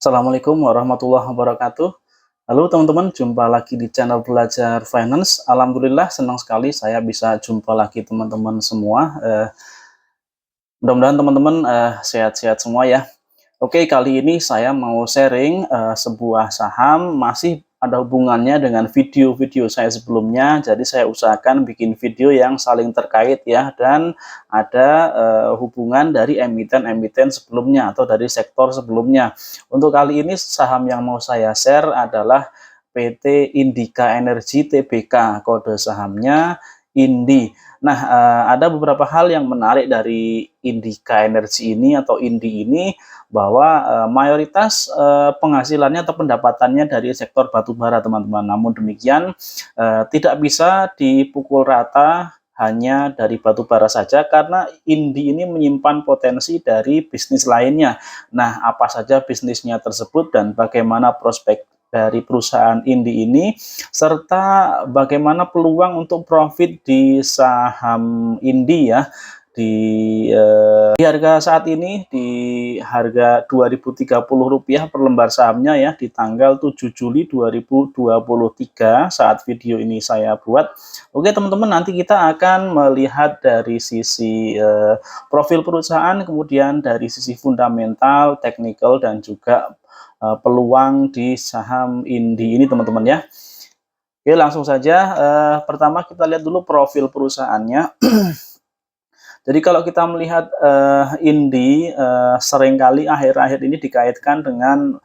Assalamualaikum warahmatullahi wabarakatuh. Halo teman-teman, jumpa lagi di channel Belajar Finance. Alhamdulillah senang sekali saya bisa jumpa lagi teman-teman semua. Mudah-mudahan teman-teman sehat-sehat semua ya. Oke, kali ini saya mau sharing sebuah saham masih ada hubungannya dengan video-video saya sebelumnya. Jadi saya usahakan bikin video yang saling terkait ya dan ada hubungan dari emiten-emiten sebelumnya atau dari sektor sebelumnya. Untuk kali ini saham yang mau saya share adalah PT Indika Energy Tbk, kode sahamnya INDI. Nah, ada beberapa hal yang menarik dari Indika Energy ini atau INDI ini bahwa mayoritas penghasilannya atau pendapatannya dari sektor batubara, teman-teman. Namun demikian, tidak bisa dipukul rata hanya dari batubara saja karena INDI ini menyimpan potensi dari bisnis lainnya. Nah, apa saja bisnisnya tersebut dan bagaimana prospek dari perusahaan INDI ini serta bagaimana peluang untuk profit di saham INDI ya di harga saat ini di harga Rp2.030 per lembar sahamnya ya di tanggal 7 Juli 2023 saat video ini saya buat. Oke teman-teman, nanti kita akan melihat dari sisi profil perusahaan, kemudian dari sisi fundamental, teknikal dan juga peluang di saham INDI ini teman-teman ya. Oke, langsung saja pertama kita lihat dulu profil perusahaannya. Jadi kalau kita melihat INDI seringkali akhir-akhir ini dikaitkan dengan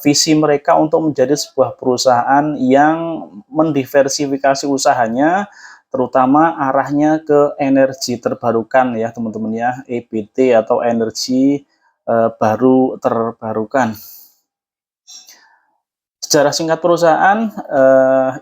visi mereka untuk menjadi sebuah perusahaan yang mendiversifikasi usahanya, terutama arahnya ke energi terbarukan ya teman-teman ya, EBT atau energi baru terbarukan. Secara singkat perusahaan,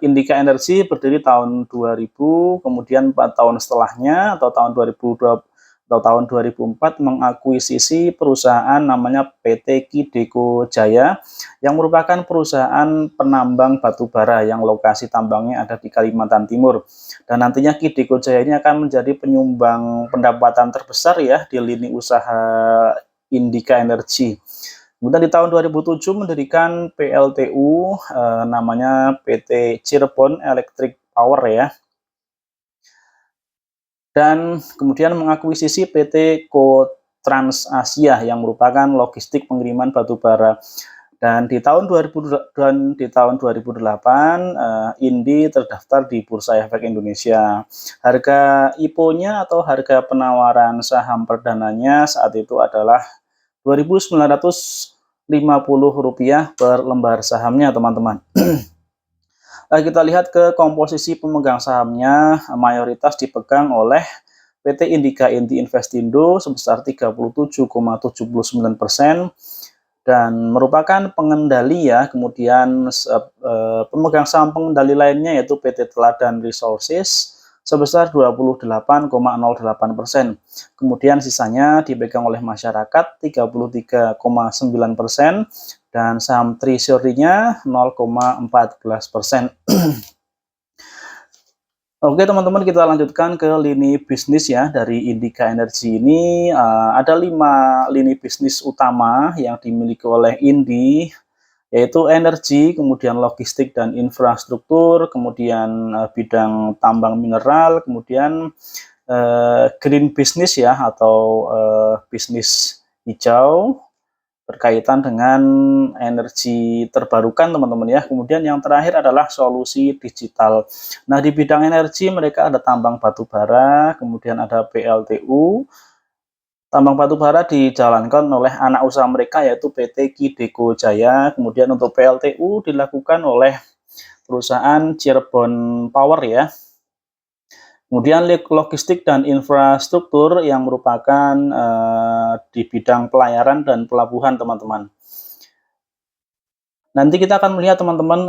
Indika Energy berdiri tahun 2000, kemudian 4 tahun setelahnya atau tahun 2002 atau tahun 2004 mengakuisisi perusahaan namanya PT Kideko Jaya yang merupakan perusahaan penambang batu bara yang lokasi tambangnya ada di Kalimantan Timur. Dan nantinya Kideko Jaya ini akan menjadi penyumbang pendapatan terbesar ya di lini usaha Indika Energy. Kemudian di tahun 2007 mendirikan PLTU namanya PT Cirebon Electric Power ya. Dan kemudian mengakuisisi PT Cotrans Asia yang merupakan logistik pengiriman batu bara. Dan di tahun 2008 INDI terdaftar di Bursa Efek Indonesia. Harga IPO-nya atau harga penawaran saham perdananya saat itu adalah Rp2.950 per lembar sahamnya teman-teman. Kita lihat ke komposisi pemegang sahamnya, mayoritas dipegang oleh PT Indika Inti Investindo sebesar 37,79% dan merupakan pengendali ya. Kemudian pemegang saham pengendali lainnya yaitu PT Teladan Resources sebesar 28,08%. Kemudian sisanya dipegang oleh masyarakat 33,9% dan saham treasury-nya 0,14%. Oke teman-teman, kita lanjutkan ke lini bisnis ya dari Indika Energy ini. Ada 5 lini bisnis utama yang dimiliki oleh INDI, yaitu energi, kemudian logistik dan infrastruktur, kemudian bidang tambang mineral, kemudian green business ya atau bisnis hijau berkaitan dengan energi terbarukan teman-teman ya. Kemudian yang terakhir adalah solusi digital. Nah di bidang energi mereka ada tambang batu bara, kemudian ada PLTU. Tambang batu bara dijalankan oleh anak usaha mereka yaitu PT Kideko Jaya. Kemudian untuk PLTU dilakukan oleh perusahaan Cirebon Power ya. Kemudian logistik dan infrastruktur yang merupakan di bidang pelayaran dan pelabuhan teman-teman. Nanti kita akan melihat teman-teman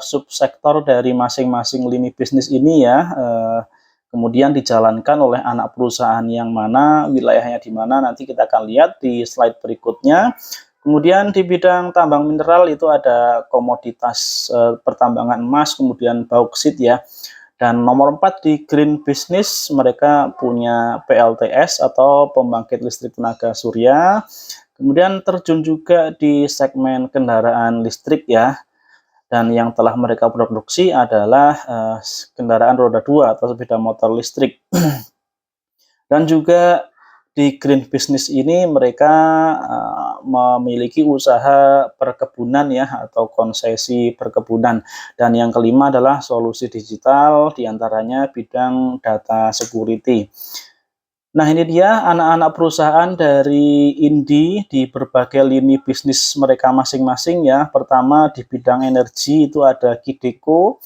subsektor dari masing-masing lini bisnis ini ya. Kemudian dijalankan oleh anak perusahaan yang mana, wilayahnya di mana, nanti kita akan lihat di slide berikutnya. Kemudian di bidang tambang mineral itu ada komoditas pertambangan emas, kemudian bauksit ya. Dan nomor 4 di green business mereka punya PLTS atau pembangkit listrik tenaga surya. Kemudian terjun juga di segmen kendaraan listrik ya, dan yang telah mereka produksi adalah kendaraan roda 2 atau sepeda motor listrik. Dan juga di green business ini mereka memiliki usaha perkebunan ya, atau konsesi perkebunan. Dan yang kelima adalah solusi digital, diantaranya bidang data security. Nah, ini dia anak-anak perusahaan dari Indi di berbagai lini bisnis mereka masing-masing ya. Pertama di bidang energi itu ada Kideko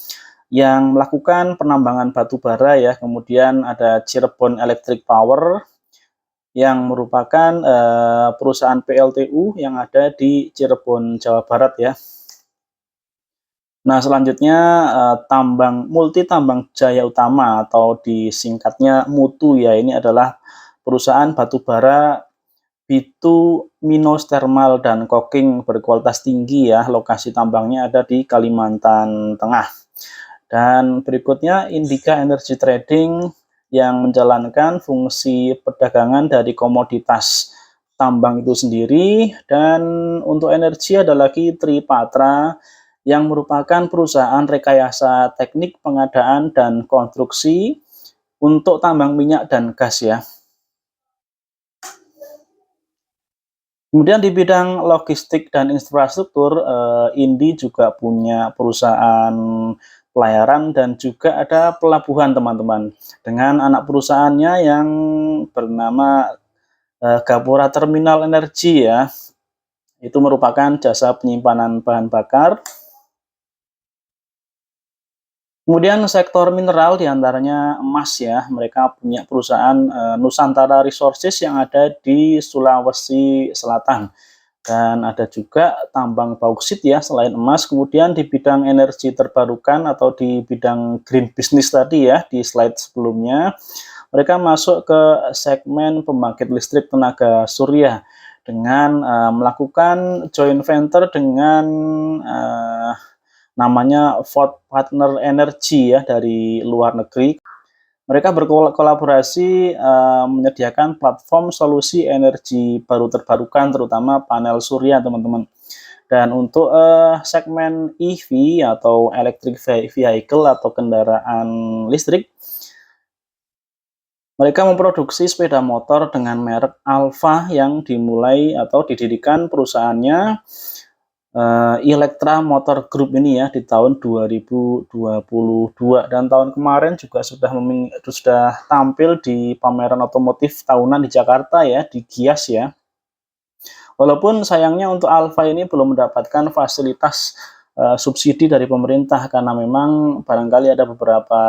yang melakukan penambangan batu bara ya. Kemudian ada Cirebon Electric Power yang merupakan perusahaan PLTU yang ada di Cirebon, Jawa Barat ya. Nah, selanjutnya Multi Tambang Jaya Utama atau disingkatnya MUTU ya. Ini adalah perusahaan batubara Bituminous Thermal dan Coking berkualitas tinggi ya. Lokasi tambangnya ada di Kalimantan Tengah. Dan berikutnya Indika Energy Trading yang menjalankan fungsi perdagangan dari komoditas tambang itu sendiri. Dan untuk energi ada lagi Tripatra yang merupakan perusahaan rekayasa teknik pengadaan dan konstruksi untuk tambang minyak dan gas ya. Kemudian di bidang logistik dan infrastruktur, Indi juga punya perusahaan pelayaran dan juga ada pelabuhan teman-teman. Dengan anak perusahaannya yang bernama Gapura Terminal Energi ya. Itu merupakan jasa penyimpanan bahan bakar. Kemudian sektor mineral diantaranya emas ya, mereka punya perusahaan Nusantara Resources yang ada di Sulawesi Selatan. Dan ada juga tambang bauksit ya selain emas. Kemudian di bidang energi terbarukan atau di bidang green business tadi ya di slide sebelumnya, mereka masuk ke segmen pembangkit listrik tenaga surya dengan melakukan joint venture dengan namanya Ford Partner Energy ya dari luar negeri. Mereka berkolaborasi menyediakan platform solusi energi baru terbarukan terutama panel surya teman-teman. Dan untuk segmen EV atau electric vehicle atau kendaraan listrik, mereka memproduksi sepeda motor dengan merek Alfa yang dimulai atau didirikan perusahaannya Electra Motor Group ini ya di tahun 2022, dan tahun kemarin juga sudah tampil di pameran otomotif tahunan di Jakarta ya, di Gias ya. Walaupun sayangnya untuk Alfa ini belum mendapatkan fasilitas subsidi dari pemerintah karena memang barangkali ada beberapa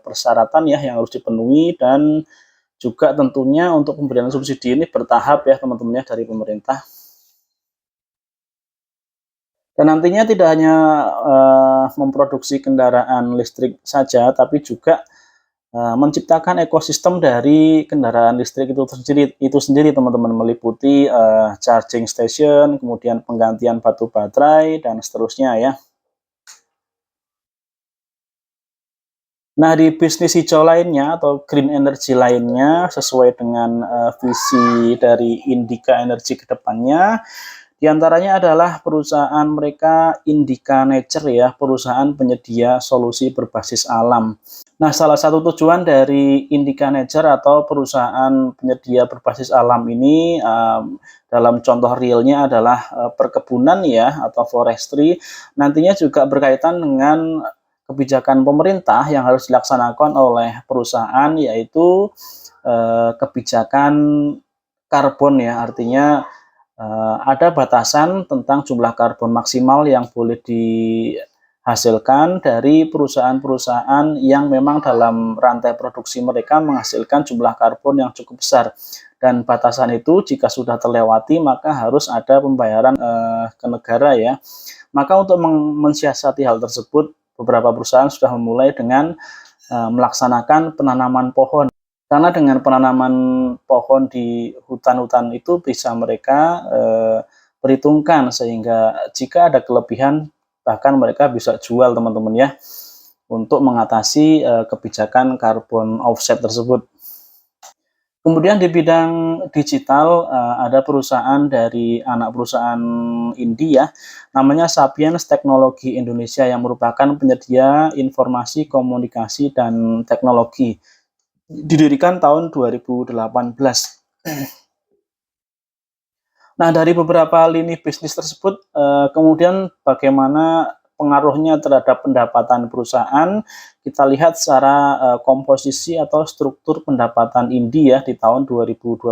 persyaratan ya yang harus dipenuhi, dan juga tentunya untuk pemberian subsidi ini bertahap ya teman-teman ya dari pemerintah. Dan nantinya tidak hanya memproduksi kendaraan listrik saja, tapi juga menciptakan ekosistem dari kendaraan listrik itu sendiri teman-teman, meliputi charging station, kemudian penggantian batu baterai, dan seterusnya ya. Nah, di bisnis hijau lainnya atau green energy lainnya, sesuai dengan visi dari Indika Energy ke depannya, di antaranya adalah perusahaan mereka Indika Nature ya, perusahaan penyedia solusi berbasis alam. Nah, salah satu tujuan dari Indika Nature atau perusahaan penyedia berbasis alam ini dalam contoh realnya adalah perkebunan ya atau forestry. Nantinya juga berkaitan dengan kebijakan pemerintah yang harus dilaksanakan oleh perusahaan, yaitu kebijakan karbon ya, artinya ada batasan tentang jumlah karbon maksimal yang boleh dihasilkan dari perusahaan-perusahaan yang memang dalam rantai produksi mereka menghasilkan jumlah karbon yang cukup besar. Dan batasan itu jika sudah terlewati maka harus ada pembayaran ke negara ya. Maka untuk mensiasati hal tersebut, beberapa perusahaan sudah memulai dengan melaksanakan penanaman pohon. Karena dengan penanaman pohon di hutan-hutan itu bisa mereka perhitungkan, sehingga jika ada kelebihan bahkan mereka bisa jual teman-teman ya, untuk mengatasi kebijakan carbon offset tersebut. Kemudian di bidang digital, ada perusahaan dari anak perusahaan India, namanya Sapiens Teknologi Indonesia yang merupakan penyedia informasi, komunikasi, dan teknologi. Didirikan tahun 2018. Nah, dari beberapa lini bisnis tersebut, kemudian bagaimana pengaruhnya terhadap pendapatan perusahaan, kita lihat secara, komposisi atau struktur pendapatan India di tahun 2021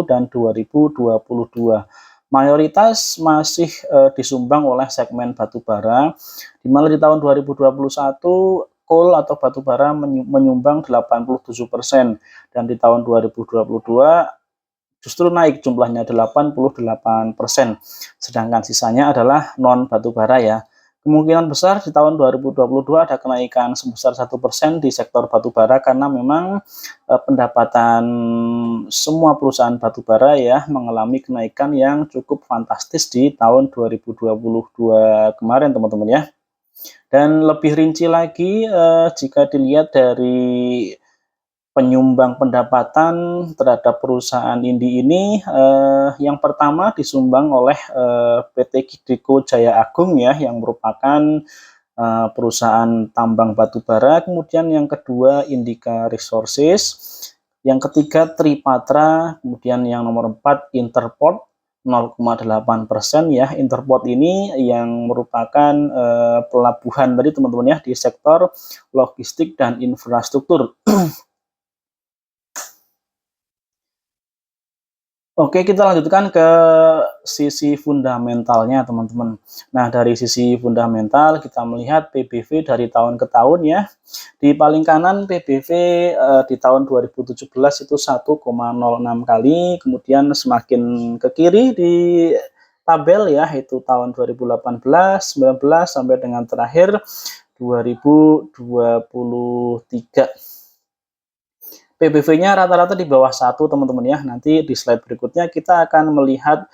dan 2022. Mayoritas masih, disumbang oleh segmen batubara, di mana di tahun 2021 coal atau batubara menyumbang 87% dan di tahun 2022 justru naik jumlahnya 88%, sedangkan sisanya adalah non batubara ya. Kemungkinan besar di tahun 2022 ada kenaikan sebesar 1% di sektor batubara karena memang pendapatan semua perusahaan batubara ya mengalami kenaikan yang cukup fantastis di tahun 2022 kemarin teman-teman ya. Dan lebih rinci lagi jika dilihat dari penyumbang pendapatan terhadap perusahaan Indi ini, yang pertama disumbang oleh, PT Kideko Jaya Agung ya, yang merupakan, perusahaan tambang batubara, kemudian yang kedua Indika Resources, yang ketiga Tripatra, kemudian yang nomor 4 Interport 0,8% ya. Interport ini yang merupakan, pelabuhan tadi teman-teman ya, di sektor logistik dan infrastruktur. Oke, kita lanjutkan ke sisi fundamentalnya, teman-teman. Nah, dari sisi fundamental kita melihat PBV dari tahun ke tahun ya. Di paling kanan PBV di tahun 2017 itu 1,06 kali, kemudian semakin ke kiri di tabel ya, itu tahun 2018, 19 sampai dengan terakhir 2023. PBV-nya rata-rata di bawah 1 teman-teman ya. Nanti di slide berikutnya kita akan melihat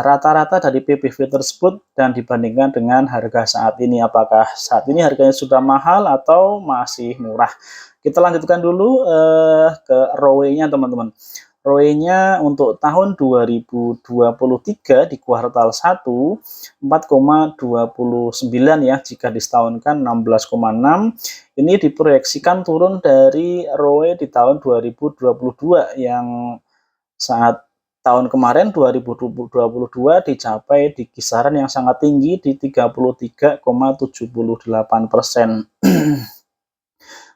rata-rata dari PBV tersebut dan dibandingkan dengan harga saat ini. Apakah saat ini harganya sudah mahal atau masih murah? Kita lanjutkan dulu ke ROE-nya teman-teman. ROE-nya untuk tahun 2023 di kuartal 1 4,29 ya, jika disetahunkan 16,6. Ini diproyeksikan turun dari ROE di tahun 2022 yang saat tahun kemarin 2022 dicapai di kisaran yang sangat tinggi di 33,78%.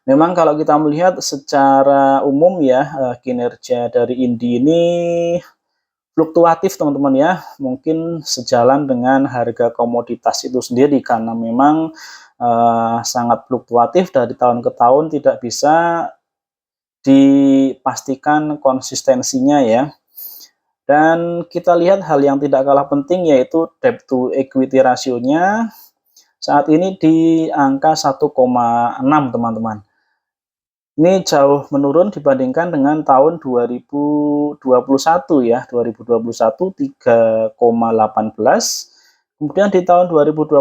Memang kalau kita melihat secara umum ya, kinerja dari Indi ini fluktuatif teman-teman ya, mungkin sejalan dengan harga komoditas itu sendiri karena memang sangat fluktuatif dari tahun ke tahun, tidak bisa dipastikan konsistensinya ya. Dan kita lihat hal yang tidak kalah penting yaitu debt to equity rasionya saat ini di angka 1,6 teman-teman. Ini jauh menurun dibandingkan dengan tahun 2021 ya, 2021 3,18. Kemudian di tahun 2022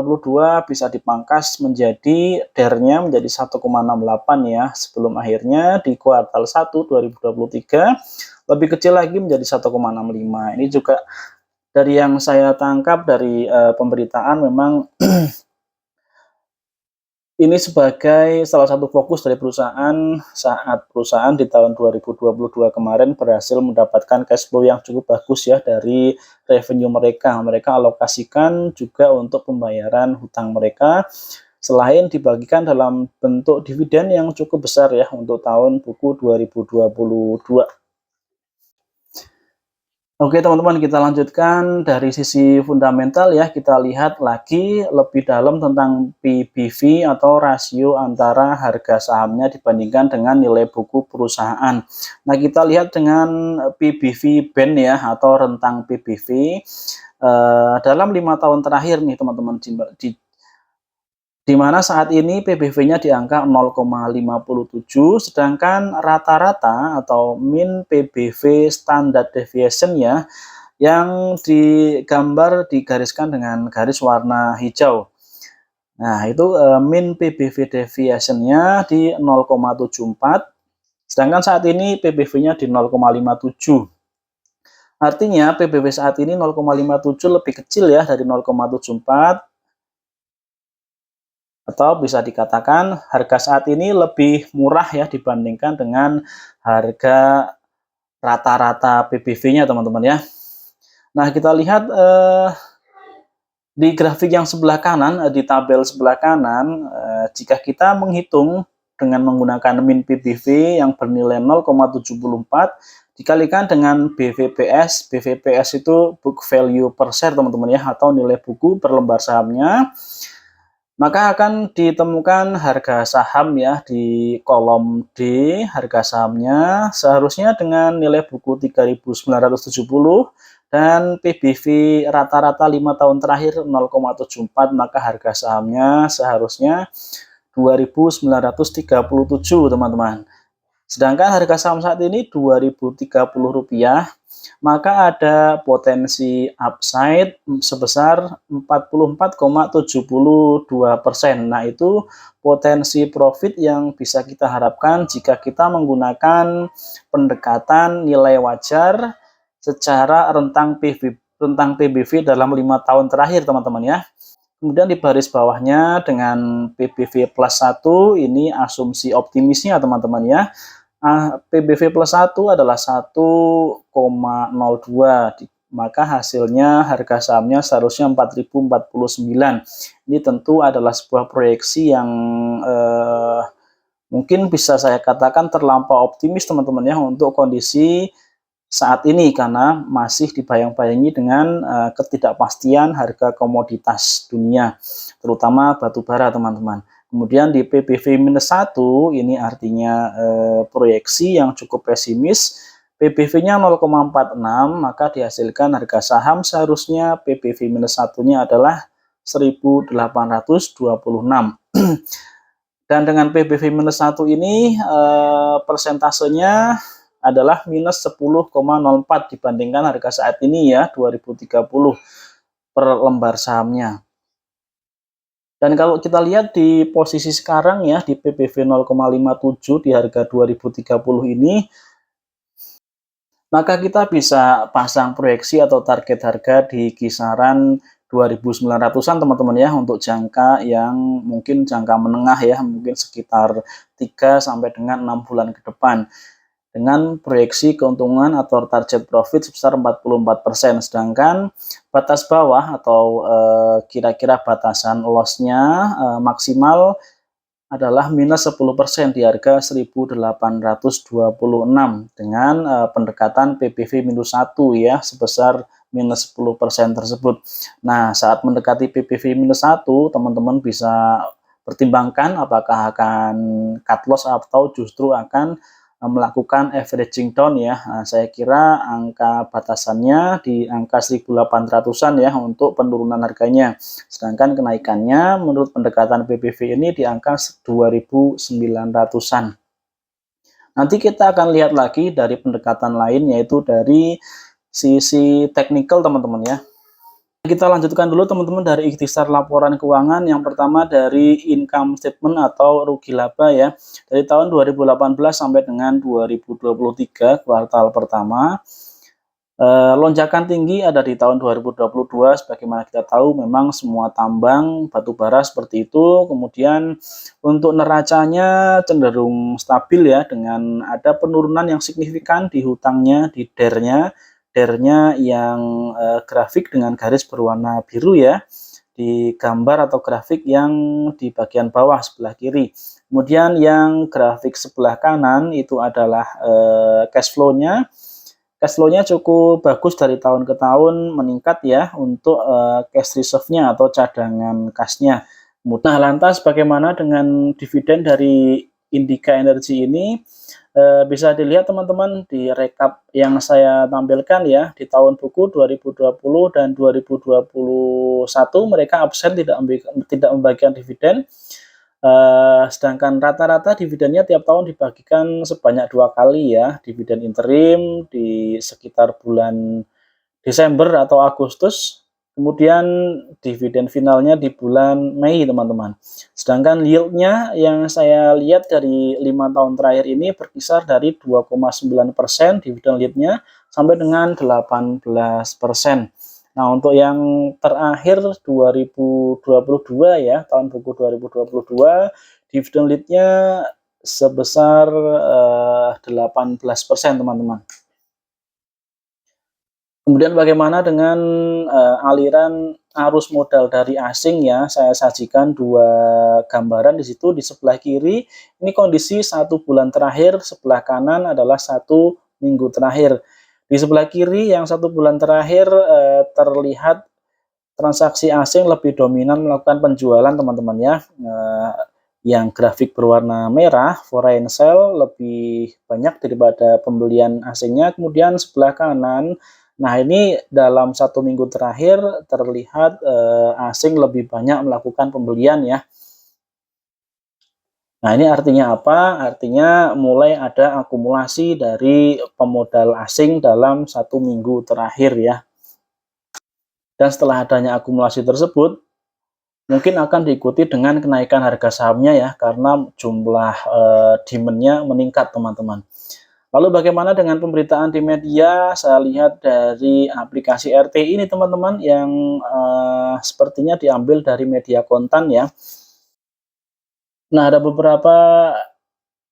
bisa dipangkas menjadi DER-nya menjadi 1,68 ya, sebelum akhirnya di kuartal 1 2023 lebih kecil lagi menjadi 1,65. Ini juga dari yang saya tangkap dari pemberitaan memang ini sebagai salah satu fokus dari perusahaan saat perusahaan di tahun 2022 kemarin berhasil mendapatkan cash flow yang cukup bagus ya dari revenue mereka. Mereka alokasikan juga untuk pembayaran hutang mereka, selain dibagikan dalam bentuk dividen yang cukup besar ya untuk tahun buku 2022. Oke teman-teman, kita lanjutkan dari sisi fundamental ya, kita lihat lagi lebih dalam tentang PBV atau rasio antara harga sahamnya dibandingkan dengan nilai buku perusahaan. Nah, kita lihat dengan PBV band ya atau rentang PBV dalam 5 tahun terakhir nih teman-teman, di mana saat ini PBV-nya di angka 0,57, sedangkan rata-rata atau mean PBV standard deviation ya, yang digambar digariskan dengan garis warna hijau. Nah, itu mean PBV deviation-nya di 0,74, Sedangkan saat ini PBV-nya di 0,57. Artinya PBV saat ini 0,57 lebih kecil ya dari 0,74, atau bisa dikatakan harga saat ini lebih murah ya dibandingkan dengan harga rata-rata PBV-nya teman-teman ya. Nah, kita lihat di grafik yang sebelah kanan, di tabel sebelah kanan, jika kita menghitung dengan menggunakan min PBV yang bernilai 0,74 dikalikan dengan BVPS. BVPS itu book value per share teman-teman ya, atau nilai buku per lembar sahamnya. Maka akan ditemukan harga saham ya di kolom D, harga sahamnya seharusnya dengan nilai buku 3.970 dan PBV rata-rata 5 tahun terakhir 0,74, maka harga sahamnya seharusnya 2.937 teman-teman. Sedangkan harga saham saat ini Rp2.030, maka ada potensi upside sebesar 44,72%. Nah, itu potensi profit yang bisa kita harapkan jika kita menggunakan pendekatan nilai wajar secara rentang PBV dalam 5 tahun terakhir teman-teman ya. Kemudian di baris bawahnya dengan PBV plus 1, ini asumsi optimisnya teman-teman ya. PBV plus 1 adalah 1,02, maka hasilnya harga sahamnya seharusnya 4.049. Ini tentu adalah sebuah proyeksi yang mungkin bisa saya katakan terlampau optimis teman-teman ya untuk kondisi saat ini, karena masih dibayang-bayangi dengan ketidakpastian harga komoditas dunia, terutama batu bara teman-teman. Kemudian di PBV-1 ini artinya proyeksi yang cukup pesimis, PBV-nya 0,46, maka dihasilkan harga saham seharusnya PBV-1-nya adalah 1.826. Dan dengan PBV-1 ini persentasenya adalah minus 10,04 dibandingkan harga saat ini ya 2030 per lembar sahamnya. Dan kalau kita lihat di posisi sekarang ya di PBV 0,57 di harga 2030 ini, maka kita bisa pasang proyeksi atau target harga di kisaran 2.900-an teman-teman ya untuk jangka yang mungkin jangka menengah ya, mungkin sekitar 3 sampai dengan 6 bulan ke depan, dengan proyeksi keuntungan atau target profit sebesar 44%. Sedangkan batas bawah atau kira-kira batasan loss-nya maksimal adalah minus 10% di harga 1.826 dengan pendekatan PBV-1 ya sebesar minus 10% tersebut. Nah, saat mendekati PBV-1, teman-teman bisa pertimbangkan apakah akan cut loss atau justru akan melakukan averaging down ya. Nah, saya kira angka batasannya di angka 1.800-an ya untuk penurunan harganya. Sedangkan kenaikannya menurut pendekatan PBV ini di angka 2.900-an. Nanti kita akan lihat lagi dari pendekatan lain, yaitu dari sisi teknikal teman-teman ya. Kita lanjutkan dulu teman-teman dari ikhtisar laporan keuangan. Yang pertama dari income statement atau rugi laba ya. Dari tahun 2018 sampai dengan 2023 kuartal pertama. Lonjakan tinggi ada di tahun 2022, sebagaimana kita tahu memang semua tambang batu bara seperti itu. Kemudian untuk neracanya cenderung stabil ya, dengan ada penurunan yang signifikan di hutangnya, di DER-nya yang grafik dengan garis berwarna biru ya, di gambar atau grafik yang di bagian bawah sebelah kiri. Kemudian yang grafik sebelah kanan itu adalah cash flow-nya. Cash flow-nya cukup bagus dari tahun ke tahun, meningkat ya untuk cash reserve-nya atau cadangan kas-nya. Nah, lantas bagaimana dengan dividen dari Indika Energy ini? Bisa dilihat teman-teman di rekap yang saya tampilkan ya, di tahun buku 2020 dan 2021 mereka absen tidak membagikan dividen, sedangkan rata-rata dividennya tiap tahun dibagikan sebanyak 2 kali ya, dividen interim di sekitar bulan Desember atau Agustus Kemudian dividen finalnya di bulan Mei, teman-teman. Sedangkan yield-nya yang saya lihat dari 5 tahun terakhir ini berkisar dari 2,9% dividen yield-nya sampai dengan 18%. Nah, untuk yang terakhir 2022 ya, tahun buku 2022, dividen yield-nya sebesar 18%, teman-teman. Kemudian bagaimana dengan aliran arus modal dari asing ya, saya sajikan dua gambaran di situ. Di sebelah kiri ini kondisi 1 bulan terakhir, sebelah kanan adalah 1 minggu terakhir. Di sebelah kiri yang 1 bulan terakhir terlihat transaksi asing lebih dominan melakukan penjualan, teman-teman ya. Yang grafik berwarna merah, foreign sell lebih banyak daripada pembelian asingnya. Kemudian sebelah kanan, nah ini dalam 1 minggu terakhir terlihat asing lebih banyak melakukan pembelian ya. Nah, ini artinya apa? Artinya mulai ada akumulasi dari pemodal asing dalam 1 minggu terakhir ya. Dan setelah adanya akumulasi tersebut, mungkin akan diikuti dengan kenaikan harga sahamnya ya, karena jumlah demand-nya meningkat, teman-teman. Lalu bagaimana dengan pemberitaan di media? Saya lihat dari aplikasi RTI ini, teman-teman, yang sepertinya diambil dari media kontan ya. Nah, ada beberapa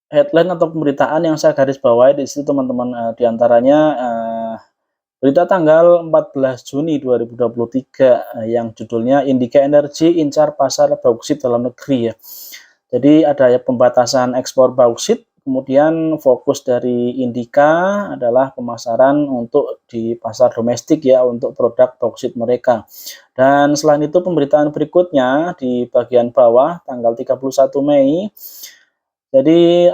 headline atau pemberitaan yang saya garis bawahi di situ, teman-teman. Di antaranya berita tanggal 14 Juni 2023 yang judulnya Indika Energi incar pasar bauksit dalam negeri ya. Jadi ada pembatasan ekspor bauksit, kemudian fokus dari Indika adalah pemasaran untuk di pasar domestik ya, untuk produk bauksit mereka. Dan selain itu pemberitaan berikutnya di bagian bawah tanggal 31 Mei, jadi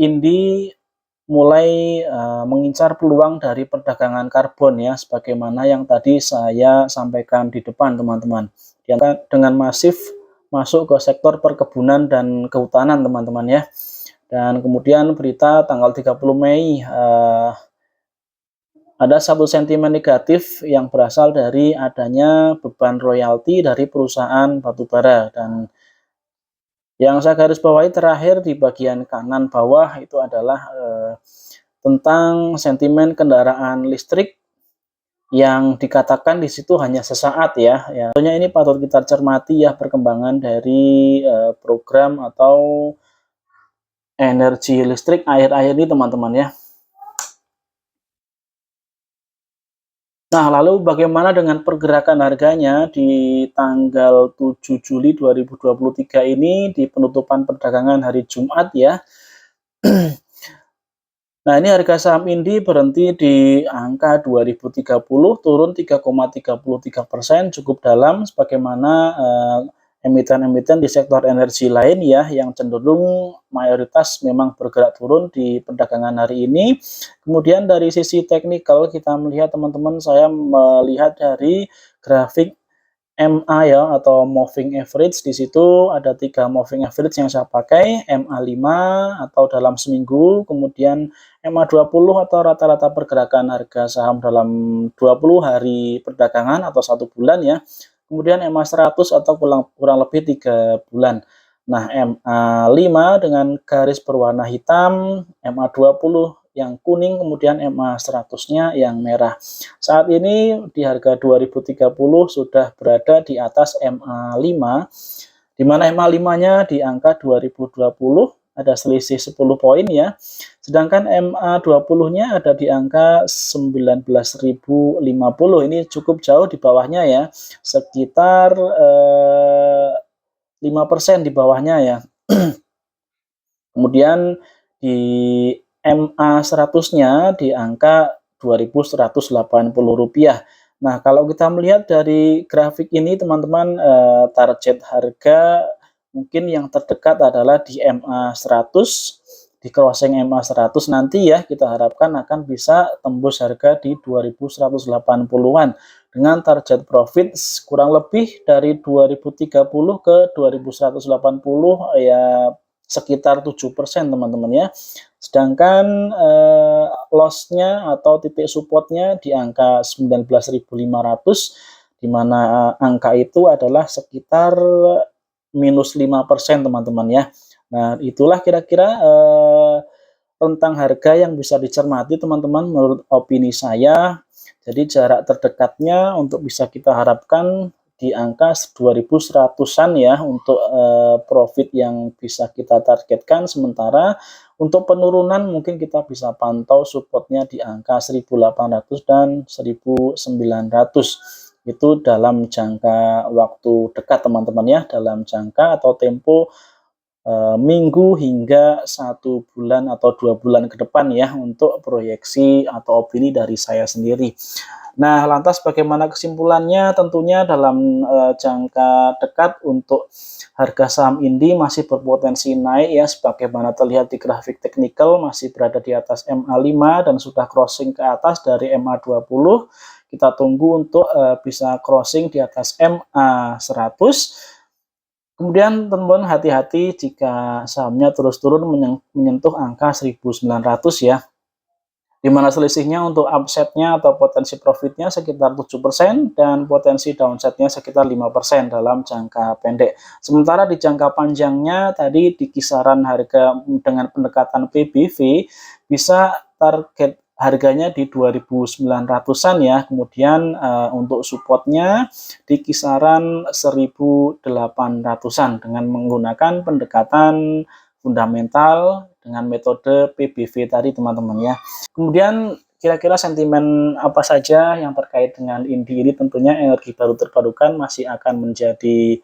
Indi mulai mengincar peluang dari perdagangan karbon ya, sebagaimana yang tadi saya sampaikan di depan, teman-teman. Dengan masif masuk ke sektor perkebunan dan kehutanan, teman-teman ya. Dan kemudian berita tanggal 30 Mei ada satu sentimen negatif yang berasal dari adanya beban royalti dari perusahaan batubara. Dan yang saya garis bawahi terakhir di bagian kanan bawah itu adalah tentang sentimen kendaraan listrik yang dikatakan di situ hanya sesaat ya. Tentunya ini patut kita cermati ya perkembangan dari program atau energi listrik akhir-akhir ini, teman-teman ya. Nah, lalu bagaimana dengan pergerakan harganya di tanggal 7 Juli 2023 ini di penutupan perdagangan hari Jumat ya. Nah, ini harga saham Indi berhenti di angka 2030, turun 3,33%, cukup dalam sebagaimana emiten-emiten di sektor energi lain ya, yang cenderung mayoritas memang bergerak turun di perdagangan hari ini. Kemudian dari sisi teknikal kita melihat, teman-teman, saya melihat dari grafik MA ya, atau moving average. Di situ ada 3 moving average yang saya pakai, MA5 atau dalam seminggu, kemudian MA20 atau rata-rata pergerakan harga saham dalam 20 hari perdagangan atau 1 bulan ya. Kemudian MA100 atau kurang lebih 3 bulan. Nah, MA5 dengan garis berwarna hitam, MA20 yang kuning, kemudian MA100-nya yang merah. Saat ini di harga 2030 sudah berada di atas MA5, di mana MA5-nya di angka 2020, ada selisih 10 poin ya. Sedangkan MA20-nya ada di angka 19.050. Ini cukup jauh di bawahnya ya, sekitar 5% di bawahnya ya. Kemudian di MA100-nya di angka Rp2.180. Nah, kalau kita melihat dari grafik ini, teman-teman, target harga mungkin yang terdekat adalah di MA100, di crossing MA100 nanti ya, kita harapkan akan bisa tembus harga di 2.180-an dengan target profit kurang lebih dari 2030 ke 2180 ya, sekitar 7%, teman-teman ya. Sedangkan loss-nya atau titik support-nya di angka 19.500 di mana angka itu adalah sekitar minus 5% teman-teman ya. Nah, itulah kira-kira rentang harga yang bisa dicermati teman-teman menurut opini saya. Jadi jarak terdekatnya untuk bisa kita harapkan di angka 2.100-an ya untuk profit yang bisa kita targetkan, sementara untuk penurunan mungkin kita bisa pantau supportnya di angka 1.800 dan 1.900. Itu dalam jangka waktu dekat teman-teman ya, dalam jangka atau tempo minggu hingga 1 bulan atau 2 bulan ke depan ya, untuk proyeksi atau opini dari saya sendiri. Nah, lantas bagaimana kesimpulannya? Tentunya dalam jangka dekat untuk harga saham Indi masih berpotensi naik ya, sebagaimana terlihat di grafik teknikal masih berada di atas MA5 dan sudah crossing ke atas dari MA20. Kita tunggu untuk bisa crossing di atas MA100. Kemudian teman-teman hati-hati jika sahamnya terus turun menyentuh angka 1.900 ya, di mana selisihnya untuk upside-nya atau potensi profitnya sekitar 7% dan potensi downside-nya sekitar 5% dalam jangka pendek. Sementara di jangka panjangnya tadi di kisaran harga dengan pendekatan PBV bisa target harganya di 2.900-an ya. Kemudian untuk supportnya di kisaran 1.800-an dengan menggunakan pendekatan fundamental dengan metode PBV tadi teman-teman ya. Kemudian kira-kira sentimen apa saja yang terkait dengan Indi ini? Tentunya energi baru terbarukan masih akan menjadi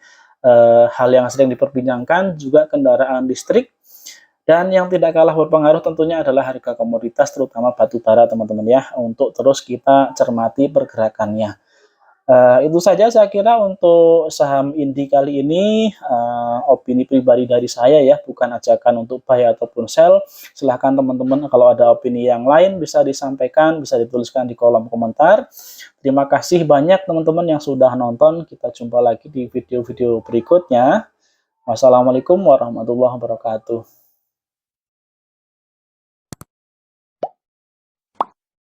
hal yang sering diperbincangkan, juga kendaraan listrik. Dan yang tidak kalah berpengaruh tentunya adalah harga komoditas, terutama batu bara teman-teman ya, untuk terus kita cermati pergerakannya. Itu saja saya kira untuk saham Indi kali ini, opini pribadi dari saya ya, bukan ajakan untuk buy ataupun sell. Silahkan teman-teman kalau ada opini yang lain bisa disampaikan, bisa dituliskan di kolom komentar. Terima kasih banyak teman-teman yang sudah nonton. Kita jumpa lagi di video-video berikutnya. Wassalamualaikum warahmatullahi wabarakatuh.